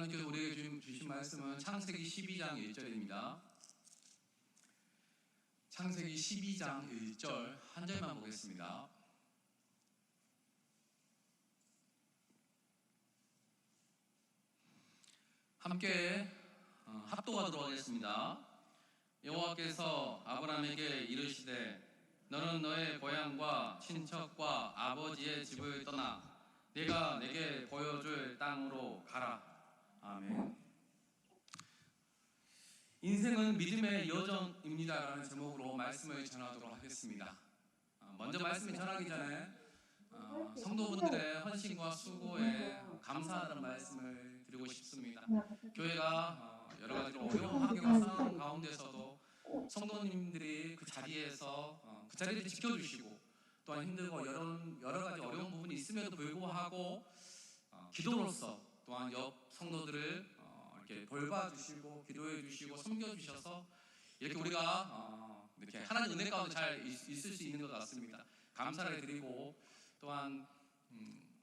하나님께서 우리에게 주신 말씀은 창세기 12장 1절입니다. 창세기 12장 1절 한 절만 보겠습니다. 함께 합독하도록 하겠습니다. 여호와께서 아브라함에게 이르시되 너는 너의 고향과 친척과 아버지의 집을 떠나 내가 내게 보여줄 땅으로 가라. 아멘. 인생은 믿음의 여정입니다라는 제목으로 말씀을 전하도록 하겠습니다. 먼저 말씀을 전하기 전에 성도분들의 헌신과 수고에 감사하는 말씀을 드리고 싶습니다. 교회가 여러 가지로 어려운 환경 상황 가운데서도 성도님들이 그 자리에서 그 자리를 지켜주시고 또한 힘들고 여러 가지 어려운 부분이 있음에도 불구하고 기도로서 또한 옆 성도들을 이렇게 돌봐주시고 기도해주시고 섬겨주셔서 이렇게 우리가 이렇게 하나님 은혜 가운데 잘 있을 수 있는 것 같습니다. 감사를 드리고 또한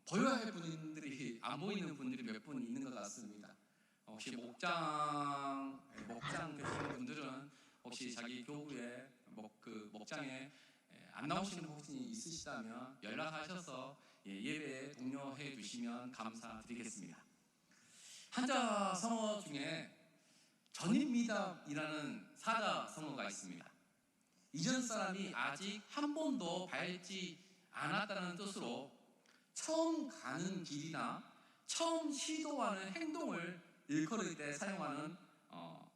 보여야 할 분들이 안 보이는 분들이 몇 분 있는 것 같습니다. 혹시 목장 되시는 분들은 혹시 자기 교구에 목장에 안 나오시는 분이 있으시다면 연락하셔서 예배에 동료해 주시면 감사드리겠습니다. 한자 성어 중에 전입미답이라는 사자 성어가 있습니다. 이전 사람이 아직 한 번도 밟지 않았다는 뜻으로 처음 가는 길이나 처음 시도하는 행동을 일컬을 때 사용하는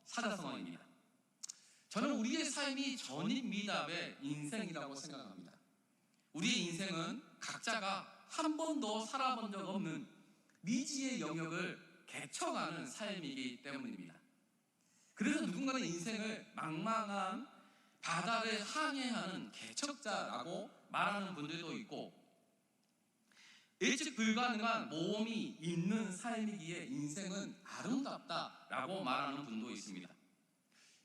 사자 성어입니다. 저는 우리의 삶이 전입미답의 인생이라고 생각합니다. 우리의 인생은 각자가 한 번도 살아본 적 없는 미지의 영역을 개척하는 삶이기 때문입니다. 그래서 누군가는 인생을 망망한 바다를 항해하는 개척자라고 말하는 분들도 있고 예측 불가능한 모험이 있는 삶이기에 인생은 아름답다라고 말하는 분도 있습니다.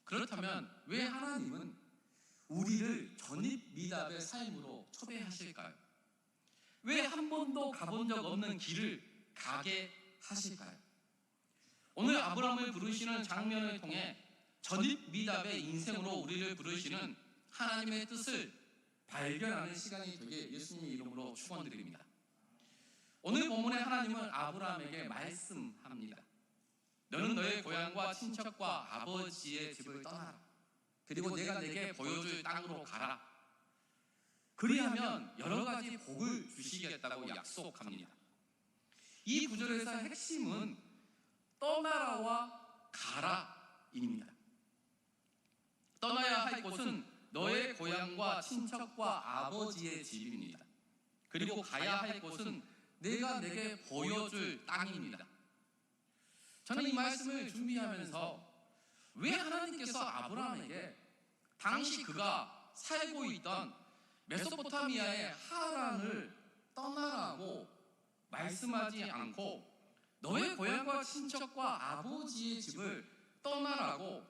그렇다면 왜 하나님은 우리를 전입미답의 삶으로 초대하실까요? 왜 한 번도 가본 적 없는 길을 가게 하실까요? 오늘 아브라함을 부르시는 장면을 통해 전입미답의 인생으로 우리를 부르시는 하나님의 뜻을 발견하는 시간이 되게 예수님의 이름으로 축원드립니다. 오늘 본문에 하나님은 아브라함에게 말씀합니다. 너는 너의 고향과 친척과 아버지의 집을 떠나라. 그리고 내가 내게 보여줄 땅으로 가라. 그리하면 여러 가지 복을 주시겠다고 약속합니다. 이 구절에서 핵심은 떠나라와 가라입니다. 떠나야 할 곳은 너의 고향과 친척과 아버지의 집입니다. 그리고 가야 할 곳은 내가 내게 보여줄 땅입니다. 저는 이 말씀을 준비하면서 왜 하나님께서 아브라함에게 당시 그가 살고 있던 메소포타미아의 하란을 떠나라고 말씀하지 않고 너의 고향과 친척과 아버지의 집을 떠나라고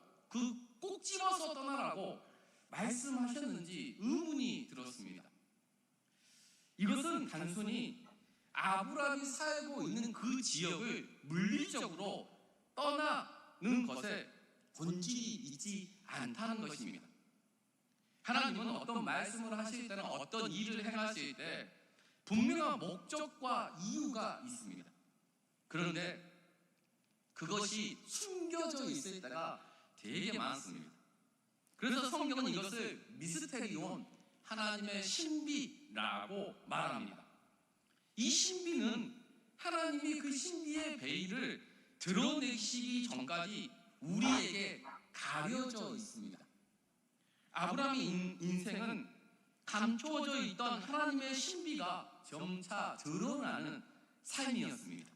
꼭 집어서 떠나라고 말씀하셨는지 의문이 들었습니다. 이것은 단순히 아브라함이 살고 있는 그 지역을 물리적으로 떠나는 것에 본질이 있지 않다는 것입니다. 하나님은 어떤 말씀을 하실 때는 어떤 일을 행하실 때 분명한 목적과 이유가 있습니다. 그런데 그것이 숨겨져 있을 때가 되게 많습니다. 그래서 성경은 이것을 미스테리온, 하나님의 신비라고 말합니다. 이 신비는 하나님이 그 신비의 베일을 드러내시기 전까지 우리에게 가려져 있습니다. 아브라함의 인생은 감추어져 있던 하나님의 신비가 점차 드러나는 삶이었습니다.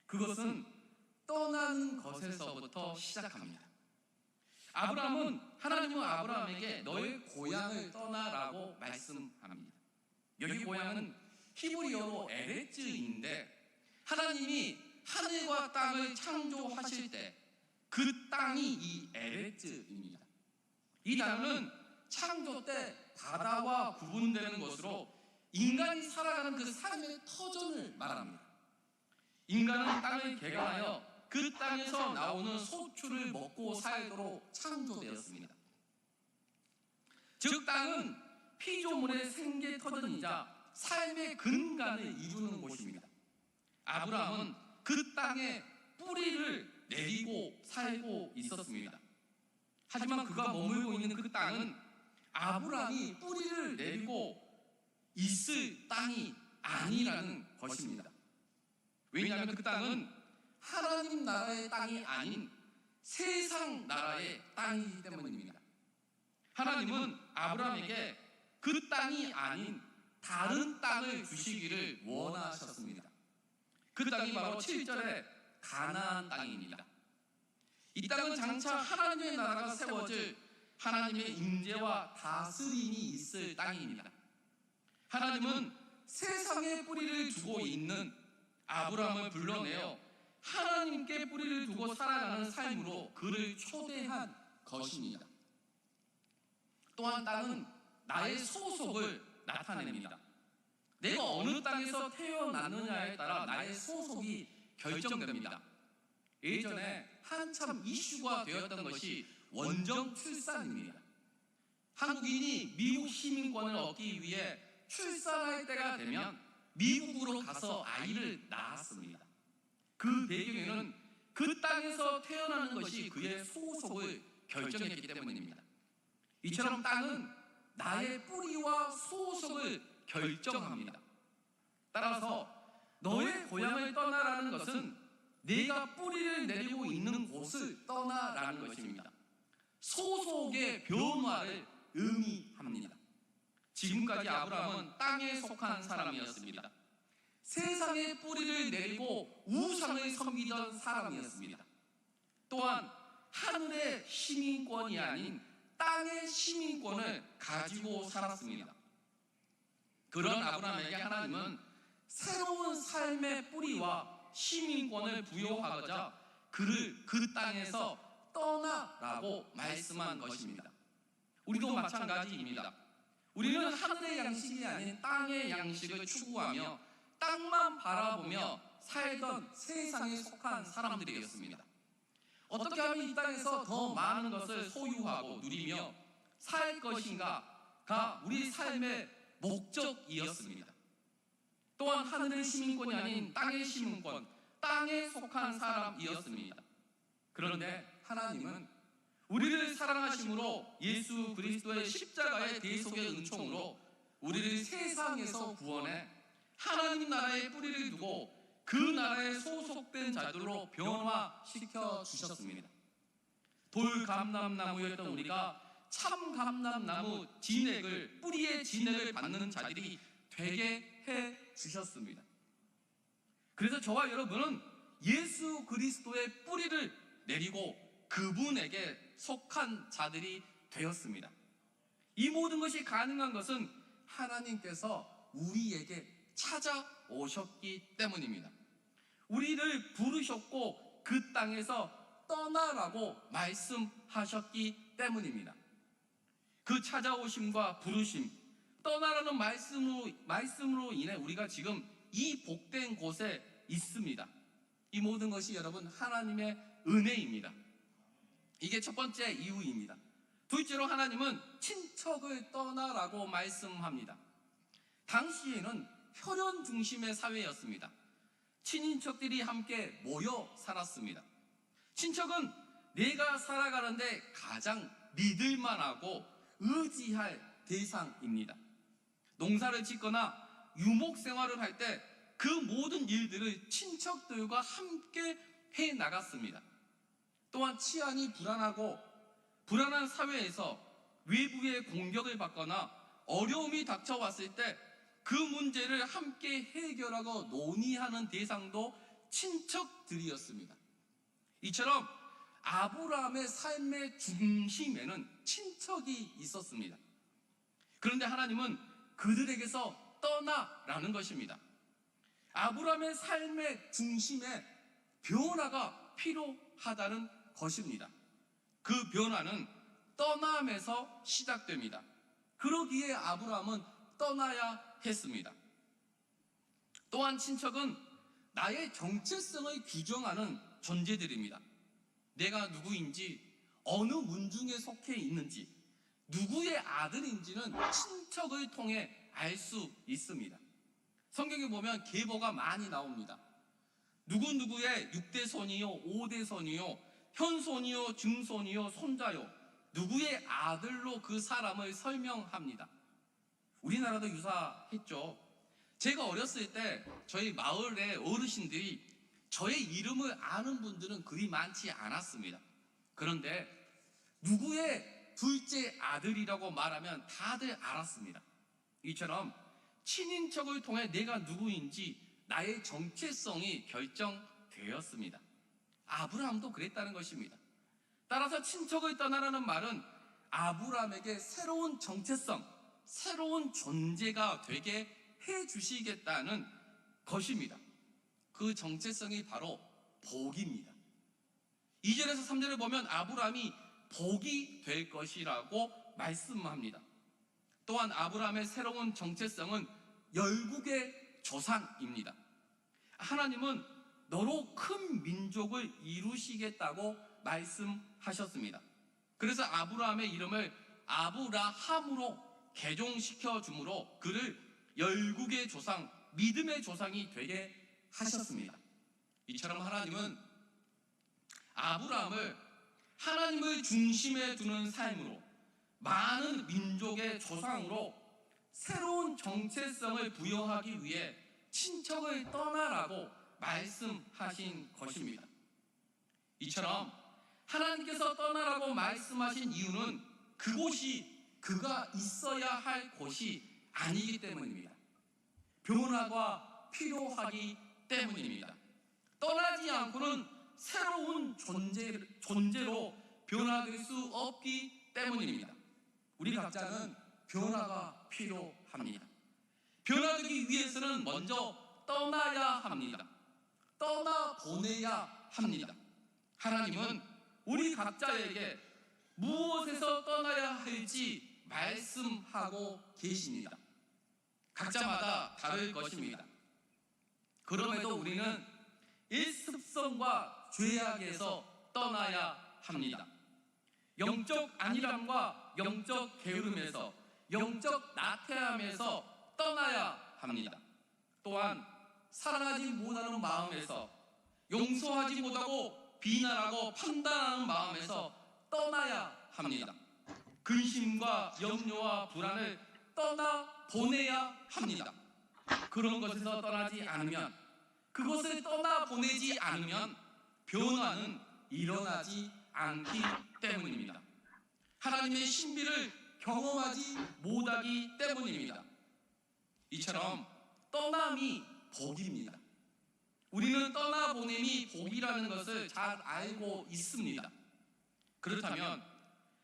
그것은 떠나는 것에서부터 시작합니다. 하나님은 아브라함에게 너의 고향을 떠나라고 말씀합니다. 여기 고향은 히브리어로 에레츠인데 하나님이 하늘과 땅을 창조하실 때 그 땅이 이 에레츠입니다. 이 단어는 창조 때 바다와 구분되는 것으로 인간이 살아가는 그 삶의 터전을 말합니다. 인간은 땅을 개간하여 그 땅에서 나오는 소출을 먹고 살도록 창조되었습니다. 즉 땅은 피조물의 생계터전이자 삶의 근간을 이루는 곳입니다. 아브라함은 그 땅에 뿌리를 내리고 살고 있었습니다. 하지만 그가 머물고 있는 그 땅은 아브라함이 뿌리를 내리고 있을 땅이 아니라는 것입니다. 왜냐하면 그 땅은 하나님 나라의 땅이 아닌 세상 나라의 땅이기 때문입니다. 하나님은 아브라함에게 그 땅이 아닌 다른 땅을 주시기를 원하셨습니다. 그 땅이 바로 7절에 가나안 땅입니다. 이 땅은 장차 하나님의 나라가 세워질 하나님의 임재와 다스림이 있을 땅입니다. 하나님은 세상에 뿌리를 두고 있는 아브라함을 불러내어 하나님께 뿌리를 두고 살아가는 삶으로 그를 초대한 것입니다. 또한 땅은 나의 소속을 나타냅니다. 내가 어느 땅에서 태어났느냐에 따라 나의 소속이 결정됩니다. 예전에 한참 이슈가 되었던 것이 원정 출산입니다. 한국인이 미국 시민권을 얻기 위해 출산할 때가 되면 미국으로 가서 아이를 낳았습니다. 그 배경에는 그 땅에서 태어나는 것이 그의 소속을 결정했기 때문입니다. 이처럼 땅은 나의 뿌리와 소속을 결정합니다. 따라서 너의 고향을 떠나라는 것은 내가 뿌리를 내리고 있는 곳을 떠나라는 것입니다. 소속의 변화를 의미합니다. 지금까지 아브라함은 땅에 속한 사람이었습니다. 세상에 뿌리를 내리고 우상을 섬기던 사람이었습니다. 또한 하늘의 시민권이 아닌 땅의 시민권을 가지고 살았습니다. 그런 아브라함에게 하나님은 새로운 삶의 뿌리와 시민권을 부여하고자 그를 그 땅에서 떠나라고 말씀한 것입니다. 우리도 마찬가지입니다. 우리는 하늘의 양식이 아닌 땅의 양식을 추구하며 땅만 바라보며 살던 세상에 속한 사람들이었습니다. 어떻게 하면 이 땅에서 더 많은 것을 소유하고 누리며 살 것인가가 우리 삶의 목적이었습니다. 또한 하늘의 시민권이 아닌 땅의 시민권, 땅에 속한 사람이었습니다. 그런데 하나님은 우리를 사랑하심으로 예수 그리스도의 십자가의 대속의 은총으로 우리를 세상에서 구원해 하나님 나라에 뿌리를 두고 그 나라에 소속된 자들로 변화시켜 주셨습니다. 돌감람나무였던 우리가 참감람나무 진액을, 뿌리의 진액을 받는 자들이 되게 해 주셨습니다. 그래서 저와 여러분은 예수 그리스도의 뿌리를 내리고 그분에게 속한 자들이 되었습니다. 이 모든 것이 가능한 것은 하나님께서 우리에게 찾아오셨기 때문입니다. 우리를 부르셨고 그 땅에서 떠나라고 말씀하셨기 때문입니다. 그 찾아오심과 부르심, 떠나라는 말씀으로 인해 우리가 지금 이 복된 곳에 있습니다. 이 모든 것이 여러분 하나님의 은혜입니다. 이게 첫 번째 이유입니다. 둘째로 하나님은 친척을 떠나라고 말씀합니다. 당시에는 혈연 중심의 사회였습니다. 친인척들이 함께 모여 살았습니다. 친척은 내가 살아가는데 가장 믿을만하고 의지할 대상입니다. 농사를 짓거나 유목 생활을 할 때 그 모든 일들을 친척들과 함께 해 나갔습니다. 또한 치안이 불안하고 불안한 사회에서 외부의 공격을 받거나 어려움이 닥쳐왔을 때 그 문제를 함께 해결하고 논의하는 대상도 친척들이었습니다. 이처럼 아브라함의 삶의 중심에는 친척이 있었습니다. 그런데 하나님은 그들에게서 떠나라는 것입니다. 아브라함의 삶의 중심에 변화가 필요하다는 것입니다. 그 변화는 떠남에서 시작됩니다. 그러기에 아브라함은 떠나야 했습니다. 또한 친척은 나의 정체성을 규정하는 존재들입니다. 내가 누구인지, 어느 문중에 속해 있는지, 누구의 아들인지는 친척을 통해 알 수 있습니다. 성경에 보면 계보가 많이 나옵니다. 누구누구의 6대 손이요, 5대 손이요, 현손이요, 증손이요, 손자요, 누구의 아들로 그 사람을 설명합니다. 우리나라도 유사했죠. 제가 어렸을 때 저희 마을의 어르신들이 저의 이름을 아는 분들은 그리 많지 않았습니다. 그런데 누구의 둘째 아들이라고 말하면 다들 알았습니다. 이처럼 친인척을 통해 내가 누구인지 나의 정체성이 결정되었습니다. 아브라함도 그랬다는 것입니다. 따라서 친척을 떠나라는 말은 아브라함에게 새로운 정체성, 새로운 존재가 되게 해주시겠다는 것입니다. 그 정체성이 바로 복입니다. 2절에서 3절을 보면 아브라함이 복이 될 것이라고 말씀합니다. 또한 아브라함의 새로운 정체성은 열국의 조상입니다. 하나님은 너로 큰 민족을 이루시겠다고 말씀하셨습니다. 그래서 아브라함의 이름을 아브라함으로 개종시켜 주므로 그를 열국의 조상, 믿음의 조상이 되게 하셨습니다. 이처럼 하나님은 아브라함을 하나님을 중심에 두는 삶으로 많은 민족의 조상으로 새로운 정체성을 부여하기 위해 친척을 떠나라고 말씀하신 것입니다. 이처럼 하나님께서 떠나라고 말씀하신 이유는 그곳이 그가 있어야 할 곳이 아니기 때문입니다. 변화가 필요하기 때문입니다. 떠나지 않고는 새로운 존재로 변화될 수 없기 때문입니다. 우리 각자는 변화가 필요합니다. 변화되기 위해서는 먼저 떠나야 합니다. 떠나보내야 합니다. 하나님은 우리 각자에게 무엇에서 떠나야 할지 말씀하고 계십니다. 각자마다 다를 것입니다. 그럼에도 우리는 일습성과 죄악에서 떠나야 합니다. 영적 안일함과 영적 게으름에서, 영적 나태함에서 떠나야 합니다. 또한 사랑하지 못하는 마음에서, 용서하지 못하고 비난하고 판단하는 마음에서 떠나야 합니다. 근심과 염려와 불안을 떠나보내야 합니다. 그런 것에서 떠나지 않으면, 그것을 떠나보내지 않으면 변화는 일어나지 않기 때문입니다. 하나님의 신비를 경험하지 못하기 때문입니다. 이처럼 떠남이 복입니다. 우리는 떠나보냄이 복이라는 것을 잘 알고 있습니다. 그렇다면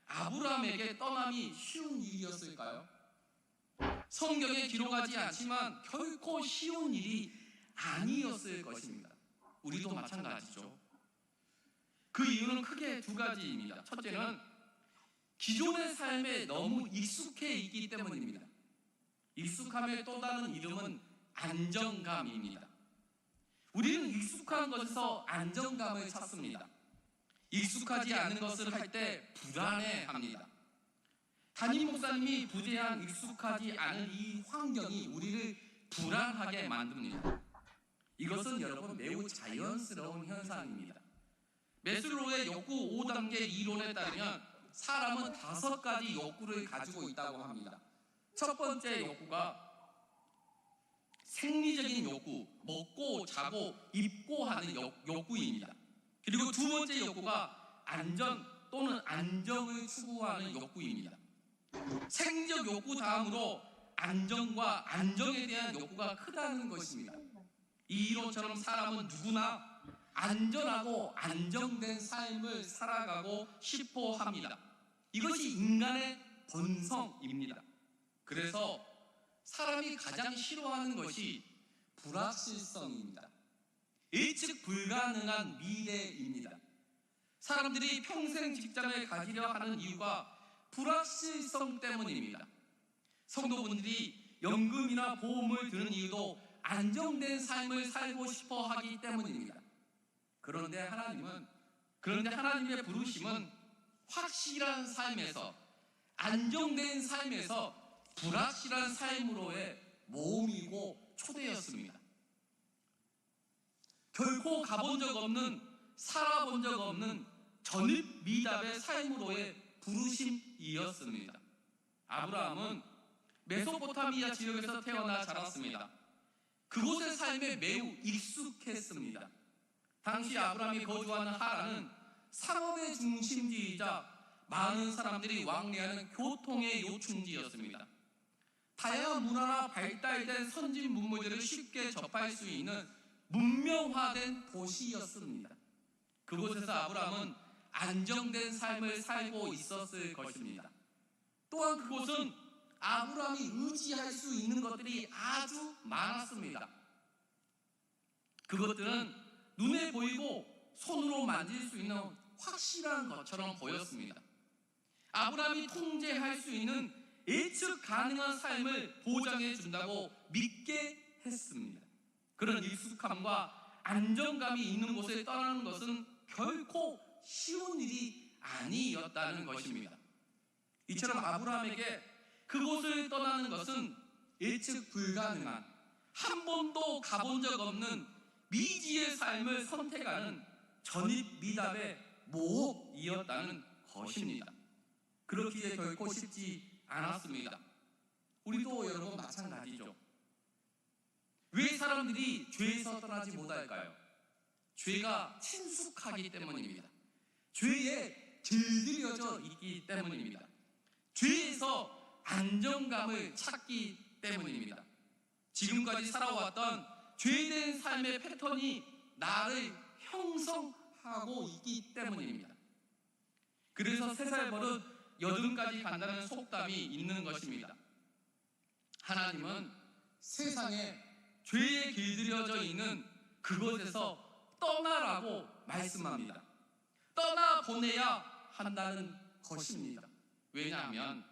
아브라함에게 떠남이 쉬운 일이었을까요? 성경에 기록하지 않지만 결코 쉬운 일이 아니었을 것입니다. 우리도 마찬가지죠. 그 이유는 크게 두 가지입니다. 첫째는 기존의 삶에 너무 익숙해 있기 때문입니다. 익숙함의 또 다른 이름은 안정감입니다. 우리는 익숙한 것에서 안정감을 찾습니다. 익숙하지 않은 것을 할 때 불안해합니다. 담임 목사님이 부재한 익숙하지 않은 이 환경이 우리를 불안하게 만듭니다. 이것은 여러분 매우 자연스러운 현상입니다. 매슬로우의 욕구 5단계 이론에 따르면 사람은 5가지 욕구를 가지고 있다고 합니다. 첫 번째 욕구가 생리적인 욕구, 먹고 자고 입고 하는 욕구입니다. 그리고 두 번째 욕구가 안전 또는 안정을 추구하는 욕구입니다. 생적 욕구 다음으로 안정과 안정에 대한 욕구가 크다는 것입니다. 이 이론처럼 사람은 누구나 안전하고 안정된 삶을 살아가고 싶어 합니다. 이것이 인간의 본성입니다. 그래서 사람이 가장 싫어하는 것이 불확실성입니다. 예측 불가능한 미래입니다. 사람들이 평생 직장을 가지려 하는 이유가 불확실성 때문입니다. 성도분들이 연금이나 보험을 드는 이유도 안정된 삶을 살고 싶어 하기 때문입니다. 그런데 하나님의 부르심은 확실한 삶에서, 안정된 삶에서 불확실한 삶으로의 모험이고 초대였습니다. 결코 가본 적 없는, 살아본 적 없는 전입 미답의 삶으로의 부르심이었습니다. 아브라함은 메소포타미아 지역에서 태어나 자랐습니다. 그곳의 삶에 매우 익숙했습니다. 당시 아브라함이 거주하는 하란은 상업의 중심지이자 많은 사람들이 왕래하는 교통의 요충지였습니다. 다양한 문화나 발달된 선진 문물들을 쉽게 접할 수 있는 문명화된 도시였습니다. 그곳에서 아브라함은 안정된 삶을 살고 있었을 것입니다. 또한 그곳은 아브라함이 의지할 수 있는 것들이 아주 많았습니다. 그것들은 눈에 보이고 손으로 만질 수 있는 확실한 것처럼 보였습니다. 아브라함이 통제할 수 있는 예측 가능한 삶을 보장해 준다고 믿게 했습니다. 그런 익숙함과 안정감이 있는 곳에 떠나는 것은 결코 쉬운 일이 아니었다는 것입니다. 이처럼 아브라함에게 그곳을 떠나는 것은 예측 불가능한, 한 번도 가본 적 없는 미지의 삶을 선택하는 전입 미답의 모험이었다는 것입니다. 그렇기에 결코 쉽지 않았습니다. 우리도 여러분 마찬가지죠. 왜 사람들이 죄에서 떠나지 못할까요? 죄가 친숙하기 때문입니다. 죄에 길들여져 있기 때문입니다. 죄에서 안정감을 찾기 때문입니다. 지금까지 살아왔던 죄된 삶의 패턴이 나를 형성하고 있기 때문입니다. 그래서 3살 버릇 80까지 간다는 속담이 있는 것입니다. 하나님은 세상에 죄에 길들여져 있는 그곳에서 떠나라고 말씀합니다. 떠나보내야 한다는 것입니다. 왜냐하면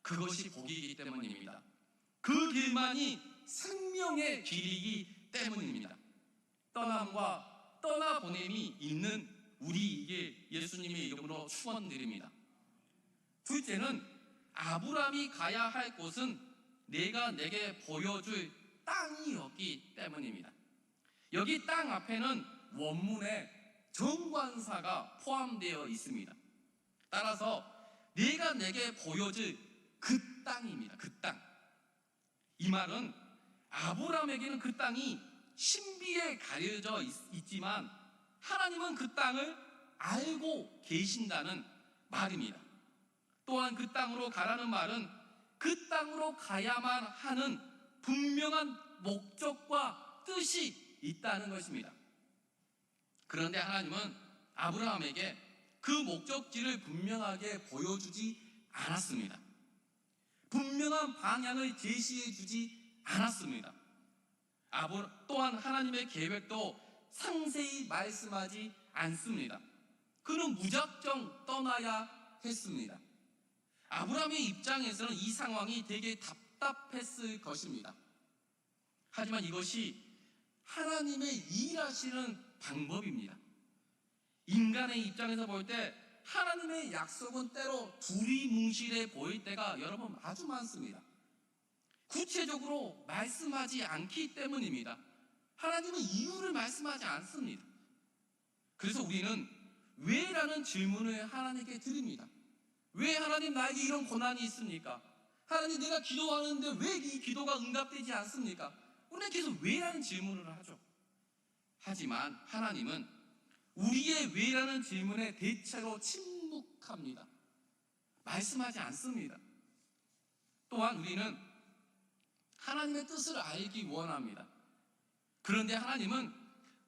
그것이 복이기 때문입니다. 그 길만이 생명의 길이기 때문입니다. 떠남과 떠나보냄이 있는 우리에게 예수님의 이름으로 축원드립니다. 둘째는 아브라함이 가야 할 곳은 내가 내게 보여줄 땅이었기 때문입니다. 여기 땅 앞에는 원문에 정관사가 포함되어 있습니다. 따라서 내가 내게 보여줄 그 땅입니다. 그 땅. 이 말은 아브라함에게는 그 땅이 신비에 가려져 있지만 하나님은 그 땅을 알고 계신다는 말입니다. 또한 그 땅으로 가라는 말은 그 땅으로 가야만 하는 분명한 목적과 뜻이 있다는 것입니다. 그런데 하나님은 아브라함에게 그 목적지를 분명하게 보여주지 않았습니다. 분명한 방향을 제시해 주지 않았습니다. 또한 하나님의 계획도 상세히 말씀하지 않습니다. 그는 무작정 떠나야 했습니다. 아브라함의 입장에서는 이 상황이 되게 답답했을 것입니다. 하지만 이것이 하나님의 일하시는 방법입니다. 인간의 입장에서 볼 때 하나님의 약속은 때로 두리뭉실해 보일 때가 여러분 아주 많습니다. 구체적으로 말씀하지 않기 때문입니다. 하나님은 이유를 말씀하지 않습니다. 그래서 우리는 왜라는 질문을 하나님께 드립니다. 왜 하나님 나에게 이런 고난이 있습니까? 하나님 내가 기도하는데 왜 이 기도가 응답되지 않습니까? 우리는 계속 왜라는 질문을 하죠. 하지만 하나님은 우리의 왜라는 질문에 대체로 침묵합니다. 말씀하지 않습니다. 또한 우리는 하나님의 뜻을 알기 원합니다. 그런데 하나님은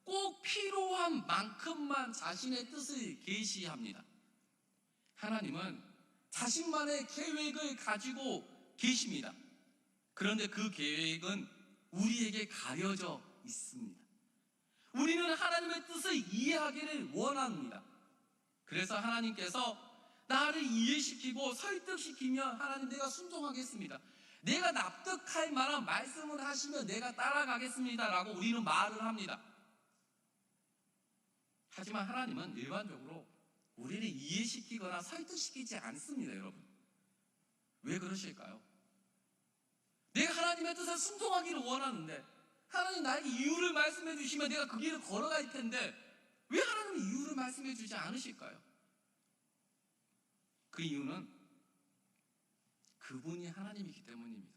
꼭 필요한 만큼만 자신의 뜻을 계시합니다. 하나님은 자신만의 계획을 가지고 계십니다. 그런데 그 계획은 우리에게 가려져 있습니다. 우리는 하나님의 뜻을 이해하기를 원합니다. 그래서 하나님께서 나를 이해시키고 설득시키면 하나님 내가 순종하겠습니다. 내가 납득할 만한 말씀을 하시면 내가 따라가겠습니다 라고 우리는 말을 합니다. 하지만 하나님은 일반적으로 우리를 이해시키거나 설득시키지 않습니다, 여러분. 왜 그러실까요? 내가 하나님의 뜻에 순종하기를 원하는데 하나님 나에게 이유를 말씀해 주시면 내가 그 길을 걸어갈 텐데 왜 하나님은 이유를 말씀해 주지 않으실까요? 그 이유는 그분이 하나님이기 때문입니다.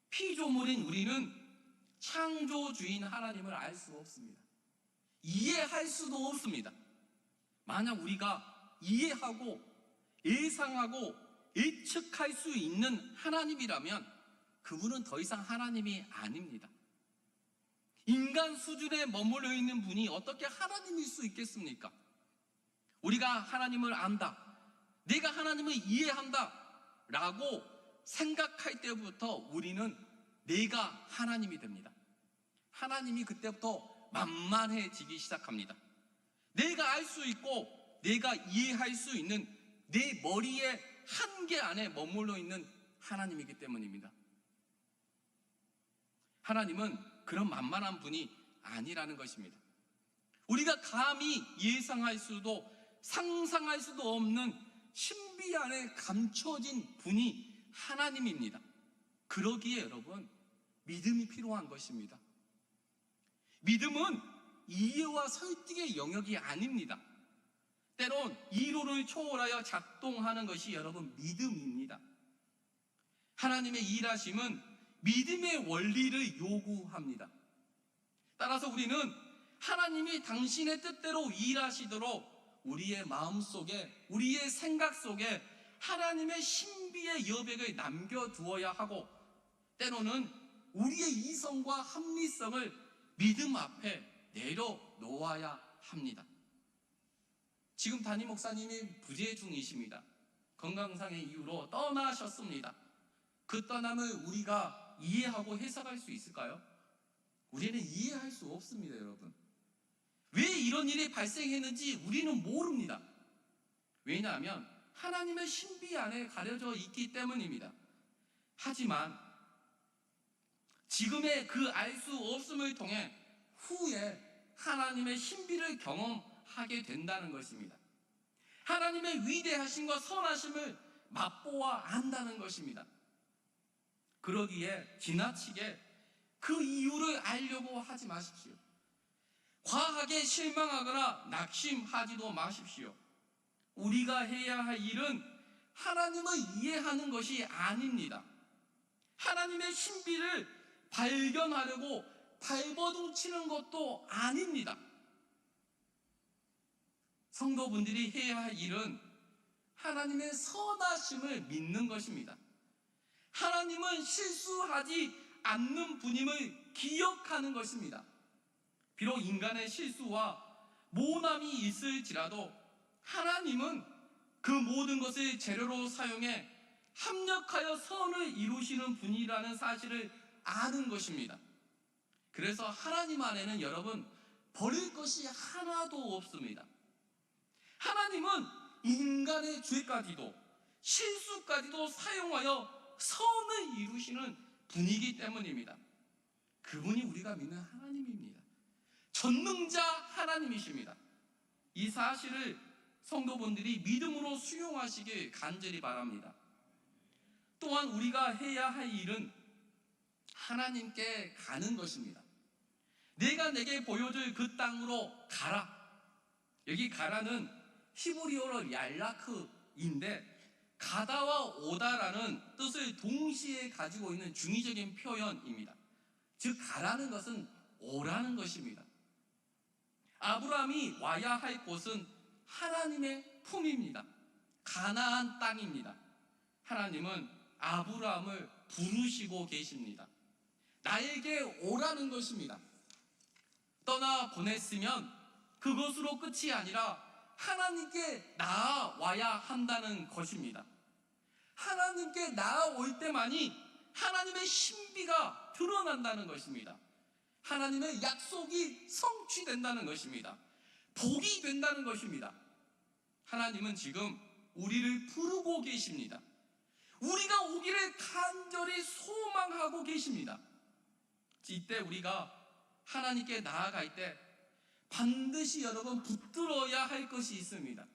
피조물인 우리는 창조주인 하나님을 알 수 없습니다. 이해할 수도 없습니다. 만약 우리가 이해하고 예상하고 예측할 수 있는 하나님이라면 그분은 더 이상 하나님이 아닙니다. 인간 수준에 머물러 있는 분이 어떻게 하나님일 수 있겠습니까? 우리가 하나님을 안다, 내가 하나님을 이해한다 라고 생각할 때부터 우리는 내가 하나님이 됩니다. 하나님이 그때부터 만만해지기 시작합니다. 내가 알 수 있고 내가 이해할 수 있는 내 머리의 한계 안에 머물러 있는 하나님이기 때문입니다. 하나님은 그런 만만한 분이 아니라는 것입니다. 우리가 감히 예상할 수도 상상할 수도 없는 신비 안에 감춰진 분이 하나님입니다. 그러기에 여러분, 믿음이 필요한 것입니다. 믿음은 이해와 설득의 영역이 아닙니다. 때론 이론을 초월하여 작동하는 것이 여러분 믿음입니다. 하나님의 일하심은 믿음의 원리를 요구합니다. 따라서 우리는 하나님이 당신의 뜻대로 일하시도록 우리의 마음속에, 우리의 생각 속에 하나님의 신비의 여백을 남겨두어야 하고, 때로는 우리의 이성과 합리성을 믿음 앞에 내려놓아야 합니다. 지금 담임 목사님이 부재 중이십니다. 건강상의 이유로 떠나셨습니다. 그 떠남을 우리가 이해하고 해석할 수 있을까요? 우리는 이해할 수 없습니다, 여러분. 왜 이런 일이 발생했는지 우리는 모릅니다. 왜냐하면 하나님의 신비 안에 가려져 있기 때문입니다. 하지만 지금의 그 알 수 없음을 통해 후에 하나님의 신비를 경험하게 된다는 것입니다. 하나님의 위대하심과 선하심을 맛보아 안다는 것입니다. 그러기에 지나치게 그 이유를 알려고 하지 마십시오. 과하게 실망하거나 낙심하지도 마십시오. 우리가 해야 할 일은 하나님을 이해하는 것이 아닙니다. 하나님의 신비를 발견하려고 발버둥치는 것도 아닙니다. 성도분들이 해야 할 일은 하나님의 선하심을 믿는 것입니다. 하나님은 실수하지 않는 분임을 기억하는 것입니다. 비록 인간의 실수와 모함이 있을지라도 하나님은 그 모든 것을 재료로 사용해 합력하여 선을 이루시는 분이라는 사실을 아는 것입니다. 그래서 하나님 안에는 여러분 버릴 것이 하나도 없습니다. 하나님은 인간의 죄까지도 실수까지도 사용하여 선을 이루시는 분이기 때문입니다. 그분이 우리가 믿는 하나님입니다. 전능자 하나님이십니다. 이 사실을 성도분들이 믿음으로 수용하시길 간절히 바랍니다. 또한 우리가 해야 할 일은 하나님께 가는 것입니다. 내가 내게 보여줄 그 땅으로 가라. 여기 가라는 히브리어로 얄라크인데 가다와 오다라는 뜻을 동시에 가지고 있는 중의적인 표현입니다. 즉 가라는 것은 오라는 것입니다. 아브라함이 와야 할 곳은 하나님의 품입니다. 가나안 땅입니다. 하나님은 아브라함을 부르시고 계십니다. 나에게 오라는 것입니다. 떠나 보냈으면 그것으로 끝이 아니라 하나님께 나아와야 한다는 것입니다. 하나님께 나아올 때만이 하나님의 신비가 드러난다는 것입니다. 하나님의 약속이 성취된다는 것입니다. 복이 된다는 것입니다. 하나님은 지금 우리를 부르고 계십니다. 우리가 오기를 간절히 소망하고 계십니다. 이때 우리가 하나님께 나아갈 때 반드시 여러분 붙들어야 할 것이 있습니다.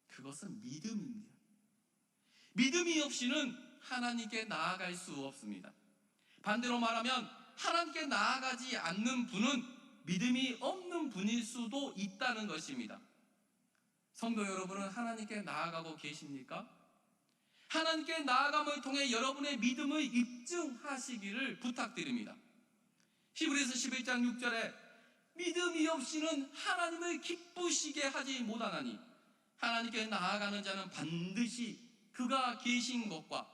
그것은 믿음입니다. 믿음이 없이는 하나님께 나아갈 수 없습니다. 반대로 말하면 하나님께 나아가지 않는 분은 믿음이 없는 분일 수도 있다는 것입니다. 성도 여러분은 하나님께 나아가고 계십니까? 하나님께 나아감을 통해 여러분의 믿음을 입증하시기를 부탁드립니다. 히브리서 11장 6절에 믿음이 없이는 하나님을 기쁘시게 하지 못하나니 하나님께 나아가는 자는 반드시 그가 계신 것과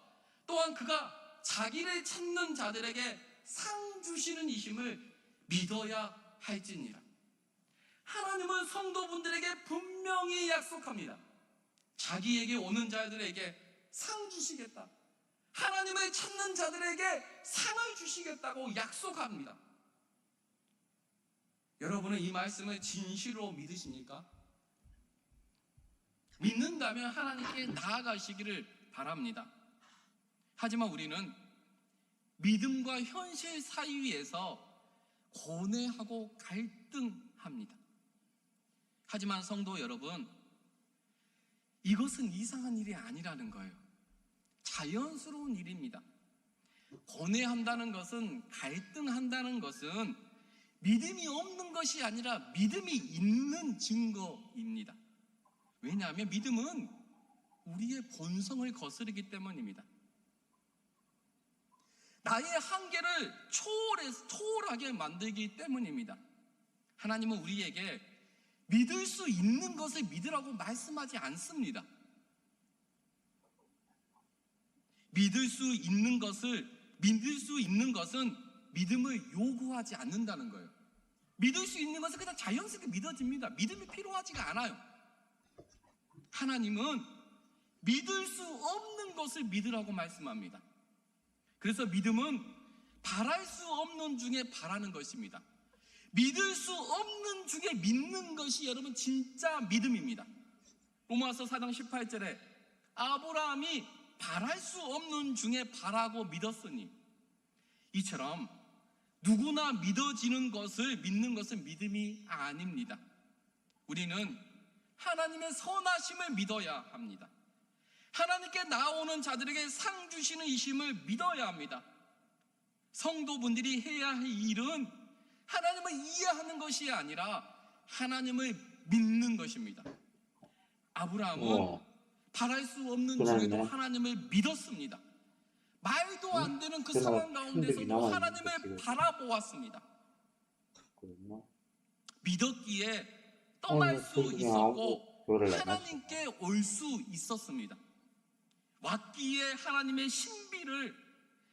또한 그가 자기를 찾는 자들에게 상 주시는 이심을 믿어야 할지니라. 하나님은 성도분들에게 분명히 약속합니다. 자기에게 오는 자들에게 상 주시겠다. 하나님을 찾는 자들에게 상을 주시겠다고 약속합니다. 여러분은 이 말씀을 진실로 믿으십니까? 믿는다면 하나님께 나아가시기를 바랍니다. 하지만 우리는 믿음과 현실 사이에서 고뇌하고 갈등합니다. 하지만 성도 여러분, 이것은 이상한 일이 아니라는 거예요. 자연스러운 일입니다. 고뇌한다는 것은, 갈등한다는 것은 믿음이 없는 것이 아니라 믿음이 있는 증거입니다. 왜냐하면 믿음은 우리의 본성을 거스르기 때문입니다. 나의 한계를 초월하게 만들기 때문입니다. 하나님은 우리에게 믿을 수 있는 것을 믿으라고 말씀하지 않습니다. 믿을 수 있는 것은 믿음을 요구하지 않는다는 거예요. 믿을 수 있는 것은 그냥 자연스럽게 믿어집니다. 믿음이 필요하지가 않아요. 하나님은 믿을 수 없는 것을 믿으라고 말씀합니다. 그래서 믿음은 바랄 수 없는 중에 바라는 것입니다. 믿을 수 없는 중에 믿는 것이 여러분 진짜 믿음입니다. 로마서 4장 18절에 아브라함이 바랄 수 없는 중에 바라고 믿었으니, 이처럼 누구나 믿어지는 것을 믿는 것은 믿음이 아닙니다. 우리는 하나님의 선하심을 믿어야 합니다. 하나님께 나오는 자들에게 상 주시는 이심을 믿어야 합니다. 성도분들이 해야 할 일은 하나님을 이해하는 것이 아니라 하나님을 믿는 것입니다. 아브라함은 바랄 수 없는 중에도 하나님을 믿었습니다. 말도 안 되는 그 상황 가운데서도 하나님을 바라보았습니다. 믿었기에 떠날 수 있었고 하나님께 올 수 있었습니다. 왔기에 하나님의 신비를,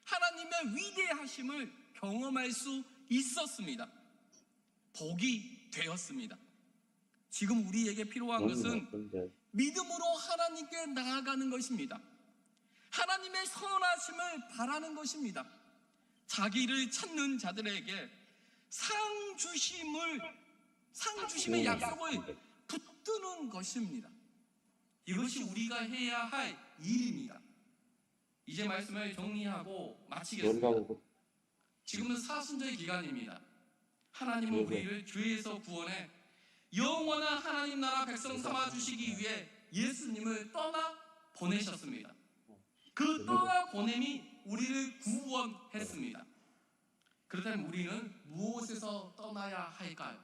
하나님의 위대하심을 경험할 수 있었습니다. 복이 되었습니다. 지금 우리에게 필요한 것은 믿음으로 하나님께 나아가는 것입니다. 하나님의 선하심을 바라는 것입니다. 자기를 찾는 자들에게 상 주심의 약속을 붙드는 것입니다. 이것이 우리가 해야 할 일입니다. 이제 말씀을 정리하고 마치겠습니다. 지금은 사순절 기간입니다. 하나님은 우리를 죄에서 구원해 영원한 하나님 나라 백성 삼아 주시기 위해 예수님을 떠나 보내셨습니다. 그 떠나 보냄이 우리를 구원했습니다. 그렇다면 우리는 무엇에서 떠나야 할까요?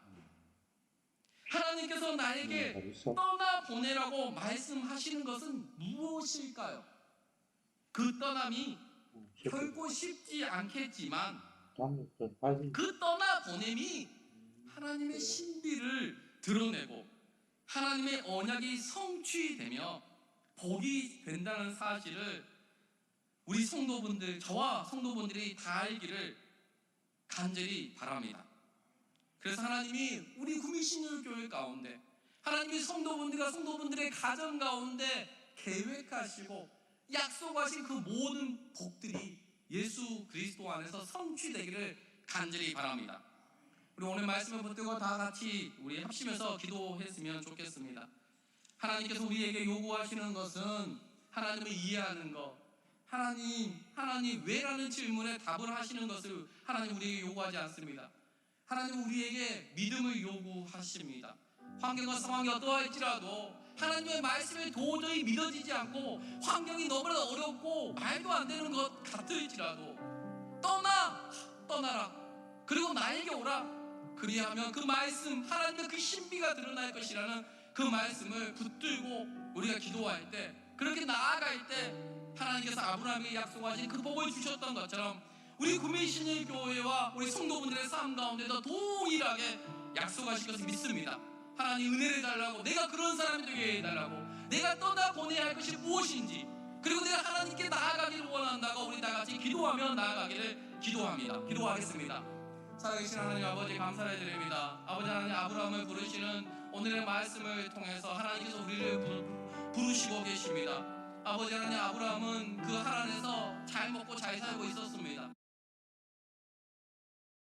하나님께서 나에게 떠나 보내라고 말씀하시는 것은 무엇일까요? 그 떠남이 결코 쉽지 않겠지만 그 떠나 보냄이 하나님의 신비를 드러내고 하나님의 언약이 성취되며 복이 된다는 사실을 우리 성도분들, 저와 성도분들이 다 알기를 간절히 바랍니다. 그래서 하나님이 우리 구미신율교회 가운데, 하나님이 성도분들과 성도분들의 가정 가운데 계획하시고 약속하신 그 모든 복들이 예수 그리스도 안에서 성취되기를 간절히 바랍니다. 우리 오늘 말씀을 붙들고 다 같이 우리 합심해서 기도했으면 좋겠습니다. 하나님께서 우리에게 요구하시는 것은 하나님을 이해하는 것, 하나님 왜라는 질문에 답을 하시는 것을 하나님 우리에게 요구하지 않습니다. 하나님은 우리에게 믿음을 요구하십니다. 환경과 상황이 어떠할지라도 하나님의 말씀이 도저히 믿어지지 않고 환경이 너무나 어렵고 말도 안 되는 것 같을지라도 떠나라. 그리고 나에게 오라. 그리하면 그 말씀, 하나님의 그 신비가 드러날 것이라는 그 말씀을 붙들고 우리가 기도할 때, 그렇게 나아갈 때 하나님께서 아브라함에게 약속하신 그 복을 주셨던 것처럼 우리 구민신일교회와 우리 성도분들의 삶 가운데도 동일하게 약속하실 것을 믿습니다. 하나님 은혜를 달라고, 내가 그런 사람이 되게 해달라고, 내가 떠나보내야 할 것이 무엇인지, 그리고 내가 하나님께 나아가기를 원한다고 우리 다같이 기도하며 나아가기를 기도하겠습니다. 살아계신 하나님 아버지, 감사를 드립니다. 아버지 하나님, 아브라함을 부르시는 오늘의 말씀을 통해서 하나님께서 우리를 부르시고 계십니다. 아버지 하나님, 아브라함은 그 하란에서 잘 먹고 잘 살고 있었습니다.